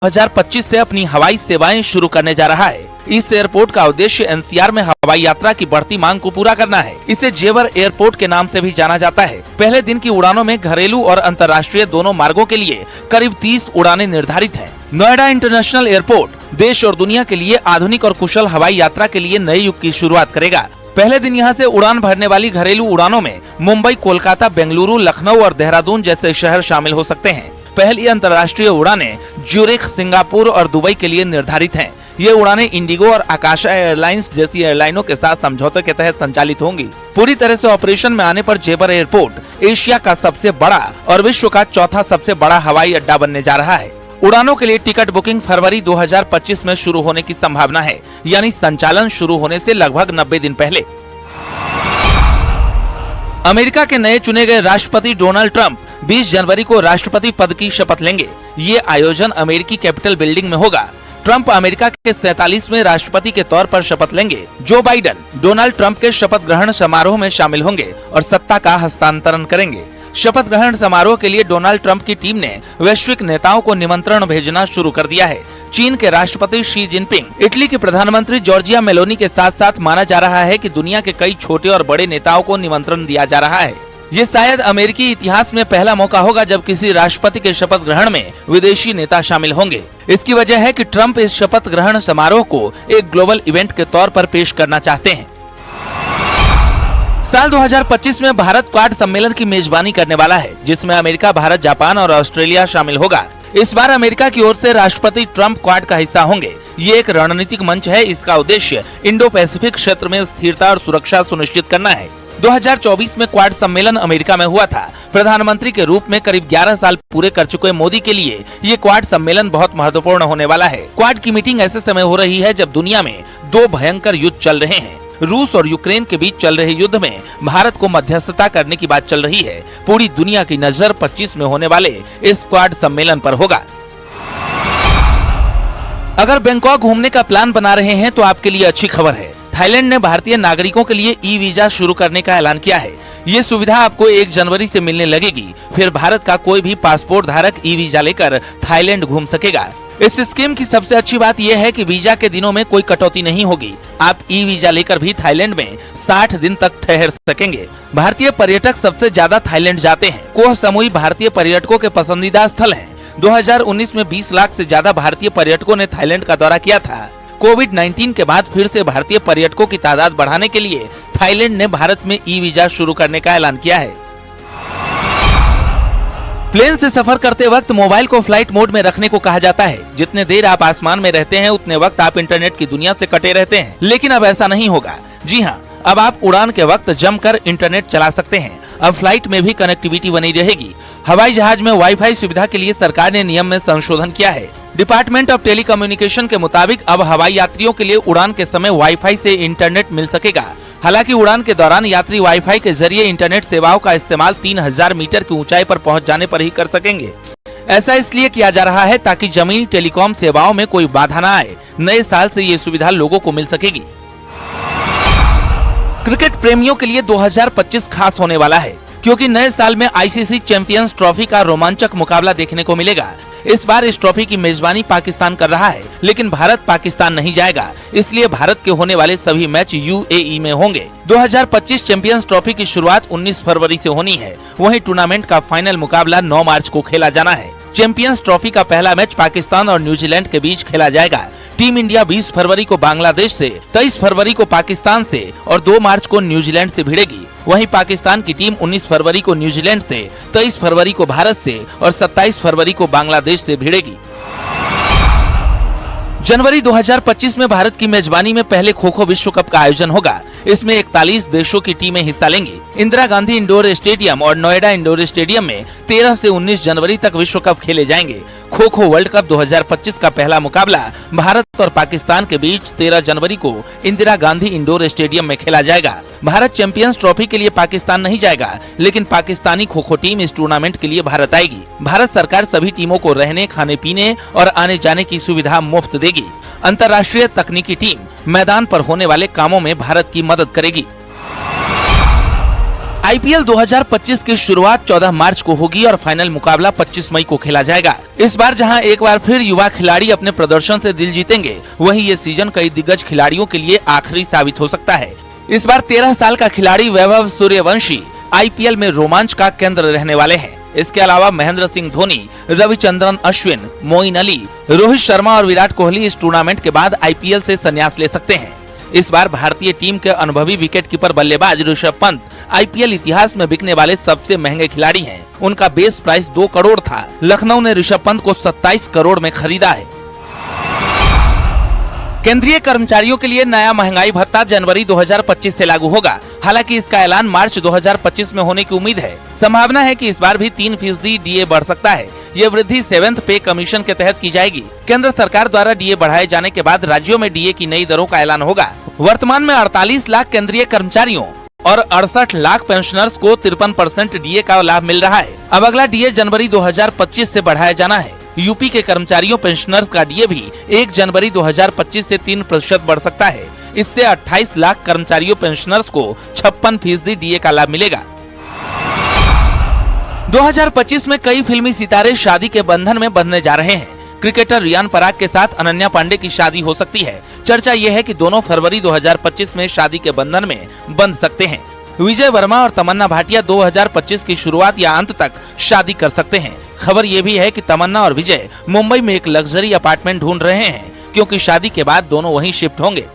2025 से अपनी हवाई सेवाएं शुरू करने जा रहा है। इस एयरपोर्ट का उद्देश्य एनसीआर में हवाई यात्रा की बढ़ती मांग को पूरा करना है। इसे जेवर एयरपोर्ट के नाम से भी जाना जाता है। पहले दिन की उड़ानों में घरेलू और अंतर्राष्ट्रीय दोनों मार्गों के लिए करीब 30 उड़ानें निर्धारित हैं। नोएडा इंटरनेशनल एयरपोर्ट देश और दुनिया के लिए आधुनिक और कुशल हवाई यात्रा के लिए नए युग की शुरुआत करेगा। पहले दिन यहां से उड़ान भरने वाली घरेलू उड़ानों में मुंबई, कोलकाता, बेंगलुरु, लखनऊ और देहरादून जैसे शहर शामिल हो सकते हैं। पहली अंतर्राष्ट्रीय उड़ानें ज्यूरिख, सिंगापुर और दुबई के लिए निर्धारित हैं। ये उड़ानें इंडिगो और आकाशा एयरलाइंस जैसी एयरलाइनों के साथ समझौते के तहत संचालित होंगी। पूरी तरह से ऑपरेशन में आने पर जेवर एयरपोर्ट एशिया का सबसे बड़ा और विश्व का चौथा सबसे बड़ा हवाई अड्डा बनने जा रहा है। उड़ानों के लिए टिकट बुकिंग फरवरी 2025 में शुरू होने की संभावना है, यानी संचालन शुरू होने से लगभग 90 दिन पहले। अमेरिका के नए चुने गए राष्ट्रपति डोनाल्ड ट्रंप 20 जनवरी को राष्ट्रपति पद की शपथ लेंगे। ये आयोजन अमेरिकी कैपिटल बिल्डिंग में होगा। ट्रंप अमेरिका के 47वें राष्ट्रपति के तौर पर शपथ लेंगे। जो बाइडेन डोनाल्ड ट्रंप के शपथ ग्रहण समारोह में शामिल होंगे और सत्ता का हस्तांतरण करेंगे। शपथ ग्रहण समारोह के लिए डोनाल्ड ट्रंप की टीम ने वैश्विक नेताओं को निमंत्रण भेजना शुरू कर दिया है। चीन के राष्ट्रपति शी जिनपिंग, इटली के प्रधानमंत्री जॉर्जिया मेलोनी के साथ साथ माना जा रहा है कि दुनिया के कई छोटे और बड़े नेताओं को निमंत्रण दिया जा रहा है। ये शायद अमेरिकी इतिहास में पहला मौका होगा जब किसी राष्ट्रपति के शपथ ग्रहण में विदेशी नेता शामिल होंगे। इसकी वजह है कि ट्रंप इस शपथ ग्रहण समारोह को एक ग्लोबल इवेंट के तौर पर पेश करना चाहते हैं। साल 2025 में भारत क्वाड सम्मेलन की मेजबानी करने वाला है, जिसमें अमेरिका, भारत, जापान और ऑस्ट्रेलिया शामिल होगा। इस बार अमेरिका की ओर से राष्ट्रपति ट्रंप क्वाड का हिस्सा होंगे। ये एक रणनीतिक मंच है। इसका उद्देश्य इंडो पैसिफिक क्षेत्र में स्थिरता और सुरक्षा सुनिश्चित करना है। 2024 में क्वाड सम्मेलन अमेरिका में हुआ था। प्रधानमंत्री के रूप में करीब 11 साल पूरे कर चुके मोदी के लिए ये क्वाड सम्मेलन बहुत महत्वपूर्ण होने वाला है। क्वाड की मीटिंग ऐसे समय हो रही है जब दुनिया में दो भयंकर युद्ध चल रहे हैं। रूस और यूक्रेन के बीच चल रहे युद्ध में भारत को मध्यस्थता करने की बात चल रही है। पूरी दुनिया की नजर 25 में होने वाले इस क्वाड सम्मेलन पर होगा। अगर बैंकॉक घूमने का प्लान बना रहे हैं तो आपके लिए अच्छी खबर है। थाईलैंड ने भारतीय नागरिकों के लिए ई वीजा शुरू करने का ऐलान किया है। ये सुविधा आपको 1 जनवरी से मिलने लगेगी। फिर भारत का कोई भी पासपोर्ट धारक ई वीजा लेकर थाईलैंड घूम सकेगा। इस स्कीम की सबसे अच्छी बात यह है कि वीजा के दिनों में कोई कटौती नहीं होगी। आप ई वीजा लेकर भी थाईलैंड में 60 दिन तक ठहर सकेंगे। भारतीय पर्यटक सबसे ज्यादा थाईलैंड जाते हैं। कोह समूही भारतीय पर्यटकों के पसंदीदा स्थल है। 2019 में 20 लाख से ज्यादा भारतीय पर्यटकों ने थाईलैंड का दौरा किया था। कोविड-19 के बाद फिर से भारतीय पर्यटकों की तादाद बढ़ाने के लिए थाईलैंड ने भारत में ई वीजा शुरू करने का ऐलान किया है। प्लेन से सफर करते वक्त मोबाइल को फ्लाइट मोड में रखने को कहा जाता है। जितने देर आप आसमान में रहते हैं उतने वक्त आप इंटरनेट की दुनिया से कटे रहते हैं। लेकिन अब ऐसा नहीं होगा। जी हाँ, अब आप उड़ान के वक्त जमकर इंटरनेट चला सकते हैं। अब फ्लाइट में भी कनेक्टिविटी बनी रहेगी। हवाई जहाज में वाईफाई सुविधा के लिए सरकार ने नियम में संशोधन किया है। डिपार्टमेंट ऑफ टेलीकम्युनिकेशन के मुताबिक अब हवाई यात्रियों के लिए उड़ान के समय वाईफाई से इंटरनेट मिल सकेगा। हालांकि उड़ान के दौरान यात्री वाईफाई के जरिए इंटरनेट सेवाओं का इस्तेमाल 3000 मीटर की ऊंचाई पर पहुंच जाने पर ही कर सकेंगे। ऐसा इसलिए किया जा रहा है ताकि जमीनी टेलीकॉम सेवाओं में कोई बाधा न आए। नए साल से ये सुविधा लोगों को मिल सकेगी। क्रिकेट प्रेमियों के लिए 2025 खास होने वाला है, क्योंकि नए साल में आईसीसी चैंपियंस ट्रॉफी का रोमांचक मुकाबला देखने को मिलेगा। इस बार इस ट्रॉफी की मेजबानी पाकिस्तान कर रहा है, लेकिन भारत पाकिस्तान नहीं जाएगा। इसलिए भारत के होने वाले सभी मैच यूएई में होंगे। 2025 चैंपियंस ट्रॉफी की शुरुआत 19 फरवरी से होनी है। वहीं टूर्नामेंट का फाइनल मुकाबला 9 मार्च को खेला जाना है। चैंपियंस ट्रॉफी का पहला मैच पाकिस्तान और न्यूजीलैंड के बीच खेला जाएगा। टीम इंडिया 20 फरवरी को बांग्लादेश से, 23 फरवरी को पाकिस्तान से और 2 मार्च को न्यूजीलैंड से भिड़ेगी। वहीं पाकिस्तान की टीम 19 फरवरी को न्यूजीलैंड से, 23 फरवरी को भारत से और 27 फरवरी को बांग्लादेश से भिड़ेगी। जनवरी 2025 में भारत की मेजबानी में पहले खो खो विश्व कप का आयोजन होगा। इसमें 41 देशों की टीमें हिस्सा लेंगी। इंदिरा गांधी इंडोर स्टेडियम और नोएडा इंडोर स्टेडियम में 13 से 19 जनवरी तक विश्व कप खेले जाएंगे। खो खो वर्ल्ड कप 2025 का पहला मुकाबला भारत और पाकिस्तान के बीच 13 जनवरी को इंदिरा गांधी इंडोर स्टेडियम में खेला जाएगा। भारत चैंपियंस ट्रॉफी के लिए पाकिस्तान नहीं जाएगा, लेकिन पाकिस्तानी खो खो टीम इस टूर्नामेंट के लिए भारत आएगी। भारत सरकार सभी टीमों को रहने, खाने पीने और आने जाने की सुविधा मुफ्त देगी। अंतर्राष्ट्रीय तकनीकी टीम मैदान पर होने वाले कामों में भारत की मदद करेगी। आईपीएल 2025 की शुरुआत 14 मार्च को होगी और फाइनल मुकाबला 25 मई को खेला जाएगा। इस बार जहां एक बार फिर युवा खिलाड़ी अपने प्रदर्शन से दिल जीतेंगे, वहीं ये सीजन कई दिग्गज खिलाड़ियों के लिए आखिरी साबित हो सकता है। इस बार 13 साल का खिलाड़ी वैभव सूर्यवंशी आईपीएल में रोमांच का केंद्र रहने वाले हैं। इसके अलावा महेंद्र सिंह धोनी, रविचंद्रन अश्विन, मोइन अली, रोहित शर्मा और विराट कोहली इस टूर्नामेंट के बाद आईपीएल से संन्यास ले सकते हैं। इस बार भारतीय टीम के अनुभवी विकेटकीपर बल्लेबाज ऋषभ पंत आईपीएल इतिहास में बिकने वाले सबसे महंगे खिलाड़ी हैं। उनका बेस प्राइस 2 करोड़ था। लखनऊ ने ऋषभ पंत को 27 करोड़ में खरीदा है। केंद्रीय कर्मचारियों के लिए नया महंगाई भत्ता जनवरी 2025 से लागू होगा। हालांकि इसका ऐलान मार्च 2025 में होने की उम्मीद है। संभावना है कि इस बार भी 3% डीए बढ़ सकता है। ये वृद्धि 7th पे कमीशन के तहत की जाएगी। केंद्र सरकार द्वारा डीए बढ़ाए जाने के बाद राज्यों में डीए की नई दरों का ऐलान होगा। वर्तमान में 48 लाख केंद्रीय कर्मचारियों और 68 लाख पेंशनर्स को 53% डीए का लाभ मिल रहा है। अब अगला डीए जनवरी 2025 से बढ़ाया जाना है। यूपी के कर्मचारियों पेंशनर्स का डीए भी 1 जनवरी 2025 से 3% बढ़ सकता है। इससे 28 लाख कर्मचारियों पेंशनर्स को 56% डीए का लाभ मिलेगा। 2025 में कई फिल्मी सितारे शादी के बंधन में बंधने जा रहे हैं। क्रिकेटर रियान पराग के साथ अनन्या पांडे की शादी हो सकती है। चर्चा यह है कि दोनों फरवरी 2025 में शादी के बंधन में बंध सकते हैं। विजय वर्मा और तमन्ना भाटिया 2025 की शुरुआत या अंत तक शादी कर सकते हैं। खबर ये भी है कि तमन्ना और विजय मुंबई में एक लग्जरी अपार्टमेंट ढूंढ रहे हैं, क्योंकि शादी के बाद दोनों वहीं शिफ्ट होंगे।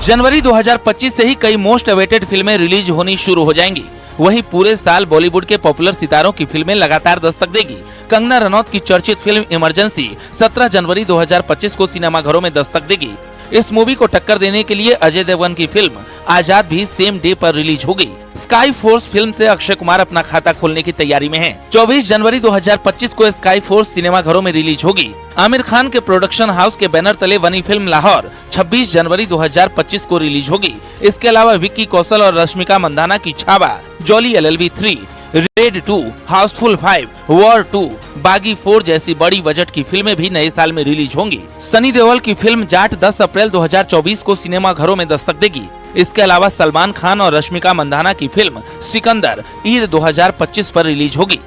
जनवरी 2025 से ही कई मोस्ट अवेटेड फिल्में रिलीज होनी शुरू हो जाएंगी। वहीं पूरे साल बॉलीवुड के पॉपुलर सितारों की फिल्में लगातार दस्तक देगी। कंगना रनौत की चर्चित फिल्म इमरजेंसी 17 जनवरी 2025 को सिनेमाघरों में दस्तक देगी। इस मूवी को टक्कर देने के लिए अजय देवगन की फिल्म आजाद भी सेम डे पर रिलीज होगी। स्काई फोर्स फिल्म से अक्षय कुमार अपना खाता खोलने की तैयारी में हैं। 24 जनवरी 2025 को स्काई फोर्स सिनेमाघरों में रिलीज होगी। आमिर खान के प्रोडक्शन हाउस के बैनर तले बनी फिल्म लाहौर 26 जनवरी 2025 को रिलीज होगी। इसके अलावा विक्की कौशल और रश्मिका मंदाना की Chhaava, jolly LLB 3, raid 2, housefull 5, war 2, Baaghi 4 जैसी बड़ी बजट की फिल्में भी नए साल में रिलीज होंगी। सनी देओल की फिल्म जाट 10 अप्रैल 2024 को सिनेमाघरों में दस्तक देगी। इसके अलावा सलमान खान और रश्मिका मंदाना की फिल्म सिकंदर ईद 2025 पर रिलीज होगी।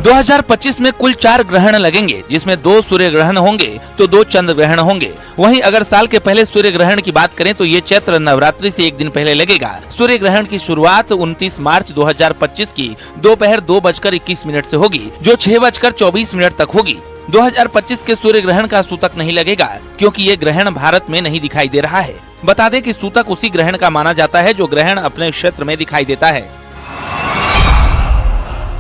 2025 में कुल 4 ग्रहण लगेंगे, जिसमें 2 सूर्य ग्रहण होंगे तो 2 चंद्र ग्रहण होंगे। वहीं अगर साल के पहले सूर्य ग्रहण की बात करें तो ये चैत्र नवरात्रि से एक दिन पहले लगेगा। सूर्य ग्रहण की शुरुआत 29 मार्च 2025 की दोपहर 2:21 से होगी, जो 6:24 तक होगी। 2025 के सूर्य ग्रहण का सूतक नहीं लगेगा, क्योंकि ये ग्रहण भारत में नहीं दिखाई दे रहा है। बता दें कि सूतक उसी ग्रहण का माना जाता है जो ग्रहण अपने क्षेत्र में दिखाई देता है।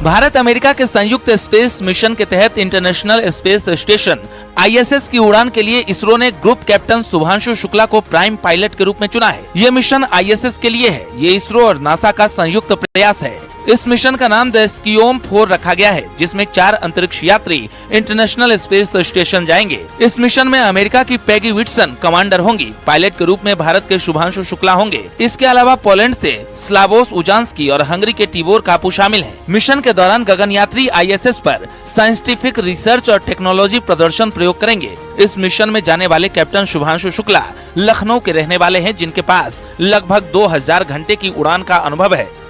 भारत अमेरिका के संयुक्त स्पेस मिशन के तहत इंटरनेशनल स्पेस स्टेशन ISS की उड़ान के लिए इसरो ने ग्रुप कैप्टन शुभांशु शुक्ला को प्राइम पायलट के रूप में चुना है। ये मिशन ISS के लिए है। ये इसरो और नासा का संयुक्त प्रयास है। इस मिशन का नाम द स्कीओम 4 रखा गया है, जिसमें 4 अंतरिक्ष यात्री इंटरनेशनल स्पेस स्टेशन जाएंगे। इस मिशन में अमेरिका की पैगी विटसन कमांडर होंगी। पायलट के रूप में भारत के शुभांशु शुक्ला होंगे। इसके अलावा पोलैंड से स्लावोस उजांस्की और हंगरी के टिबोर कापू शामिल हैं। मिशन के दौरान गगनयात्री ISS पर साइंटिफिक रिसर्च और टेक्नोलॉजी प्रदर्शन प्रयोग करेंगे। इस मिशन में जाने वाले कैप्टन शुभांशु शुक्ला लखनऊ के रहने वाले हैं, जिनके पास लगभग 2000 घंटे की उड़ान का अनुभव है।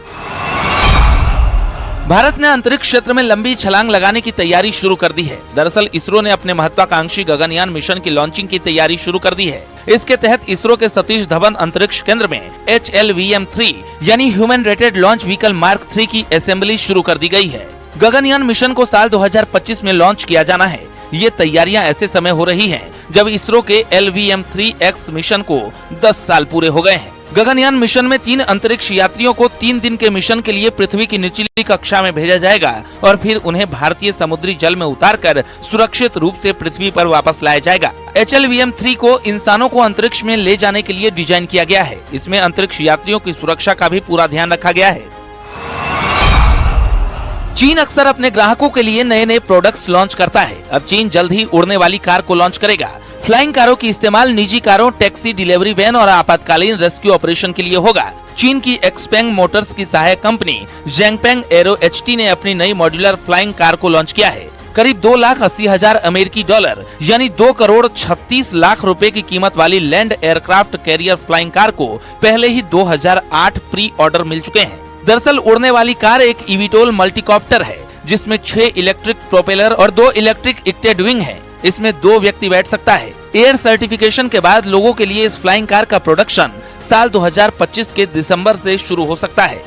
भारत ने अंतरिक्ष क्षेत्र में लंबी छलांग लगाने की तैयारी शुरू कर दी है। दरअसल इसरो ने अपने महत्वाकांक्षी गगनयान मिशन की लॉन्चिंग की तैयारी शुरू कर दी है। इसके तहत इसरो के सतीश धवन अंतरिक्ष केंद्र में HLVM-3 यानी human rated launch vehicle mark 3 की असेंबली शुरू कर दी गई है। गगनयान मिशन को साल 2025 में लॉन्च किया जाना है। ये तैयारियां ऐसे समय हो रही हैं जब इसरो के LVM-3X मिशन को 10 साल पूरे हो गए हैं। गगनयान मिशन में 3 अंतरिक्ष यात्रियों को 3 दिन के मिशन के लिए पृथ्वी की निचली कक्षा में भेजा जाएगा और फिर उन्हें भारतीय समुद्री जल में उतारकर सुरक्षित रूप से पृथ्वी पर वापस लाया जाएगा। HLVM-3 को इंसानों को अंतरिक्ष में ले जाने के लिए डिजाइन किया गया है। इसमें अंतरिक्ष यात्रियों की सुरक्षा का भी पूरा ध्यान रखा गया है। चीन अक्सर अपने ग्राहकों के लिए नए नए प्रोडक्ट्स लॉन्च करता है। अब चीन जल्द ही उड़ने वाली कार को लॉन्च करेगा। फ्लाइंग कारों की इस्तेमाल निजी कारों, टैक्सी, डिलीवरी वैन और आपातकालीन रेस्क्यू ऑपरेशन के लिए होगा। चीन की एक्सपेंग मोटर्स की सहायक कंपनी जेंगपेंग एरो HT ने अपनी नई मॉड्यूलर फ्लाइंग कार को लॉन्च किया है। करीब 2,80,000 अमेरिकी डॉलर यानी 2,36,00,000 रुपए की कीमत वाली land aircraft carrier flying car को पहले ही 2008 प्री ऑर्डर मिल चुके हैं। दरअसल उड़ने वाली कार एक इविटोल मल्टीकॉप्टर है जिसमें 6 इलेक्ट्रिक प्रोपेलर और 2 इलेक्ट्रिक इक्टेड विंग है। इसमें 2 व्यक्ति बैठ सकता है। एयर सर्टिफिकेशन के बाद लोगों के लिए इस फ्लाइंग कार का प्रोडक्शन साल 2025 के दिसंबर से शुरू हो सकता है।